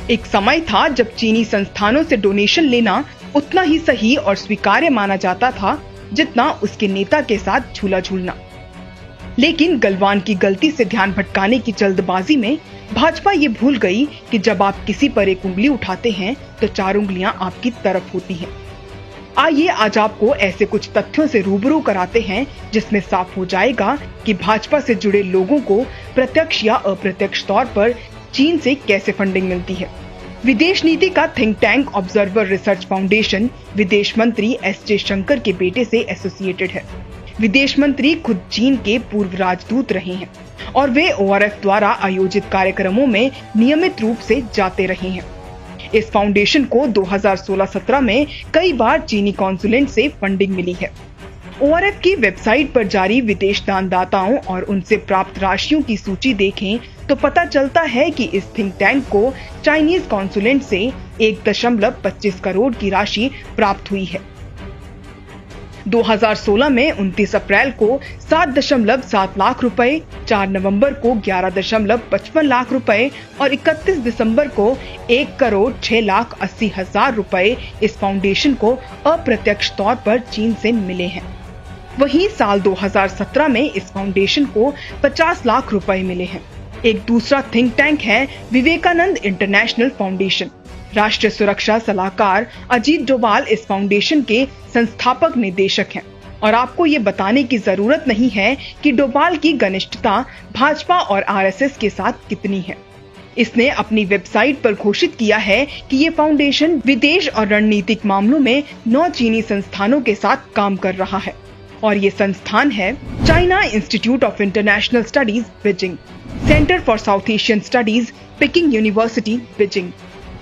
एक समय था जब चीनी संस्थानों से डोनेशन लेना उतना ही सही और स्वीकार्य माना जाता था जितना उसके नेता के साथ झूला झूलना। लेकिन गलवान की गलती से ध्यान भटकाने की जल्दबाजी में भाजपा ये भूल गई कि जब आप किसी पर एक उंगली उठाते हैं तो 4 उंगलियां आपकी तरफ होती हैं। आइए आज आपको ऐसे कुछ तथ्यों से रूबरू कराते हैं जिसमें साफ हो जाएगा कि भाजपा से जुड़े लोगों को प्रत्यक्ष या अप्रत्यक्ष तौर पर चीन से कैसे फंडिंग मिलती है। विदेश नीति का think tank observer research foundation विदेश मंत्री एस जयशंकर के बेटे से एसोसिएटेड है। विदेश मंत्री खुद चीन के पूर्व राजदूत रहे हैं और वे ORF द्वारा आयोजित कार्यक्रमों में नियमित रूप से जाते रहे हैं। इस फाउंडेशन को 2016-17 में कई बार चीनी कॉन्सुलेट से फंडिंग मिली है। ORF की वेबसाइट पर जारी विदेश दानदाताओं और उनसे प्राप्त राशियों की सूची देखें तो पता चलता है कि इस थिंक टैंक को चाइनीज कॉन्सुलेट से 1.25 करोड़ की राशि प्राप्त हुई है। 2016 में 29 अप्रैल को 7.7 लाख रुपए, 4 नवंबर को 11.55 लाख रुपए और 31 दिसंबर को 1,06,80,000 रुपए इस फाउंडेशन को अप्रत्यक्ष तौर पर चीन से मिले हैं। वहीं साल 2017 में इस फाउंडेशन को 50 लाख रुपए मिले हैं। एक दूसरा थिंक टैंक है विवेकानंद इंटरनेशनल फाउंडेशन। राष्ट्रीय सुरक्षा सलाहकार अजीत डोभाल इस फाउंडेशन के संस्थापक निदेशक हैं और आपको ये बताने की जरूरत नहीं है कि डोभाल की घनिष्ठता भाजपा और RSS के साथ कितनी है। इसने अपनी वेबसाइट पर घोषित किया है कि ये फाउंडेशन विदेश और रणनीतिक मामलों में 9 चीनी संस्थानों के साथ काम कर रहा है और ये संस्थान है China institute of international studies Beijing, centre for south Asian studies packing university Beijing,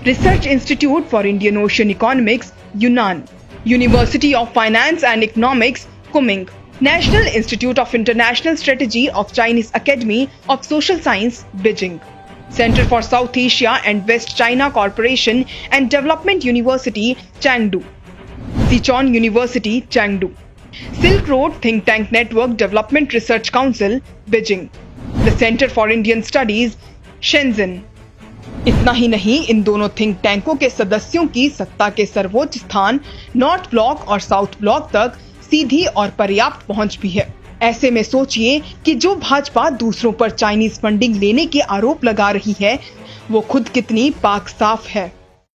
Research Institute for Indian Ocean Economics, Yunnan, University of Finance and Economics, Kunming, National Institute of International Strategy of Chinese Academy of Social Science, Beijing, Center for South Asia and West China Corporation and Development University, Chengdu, Sichuan University, Chengdu, Silk Road Think Tank Network Development Research Council, Beijing, the Center for Indian Studies, Shenzhen। इतना ही नहीं, इन दोनों think टैंकों के सदस्यों की सत्ता के सर्वोच्च स्थान नॉर्थ ब्लॉक और साउथ ब्लॉक तक सीधी और पर्याप्त पहुंच भी है। ऐसे में सोचिए कि जो भाजपा दूसरों पर चाइनीज फंडिंग लेने के आरोप लगा रही है वो खुद कितनी पाक साफ है।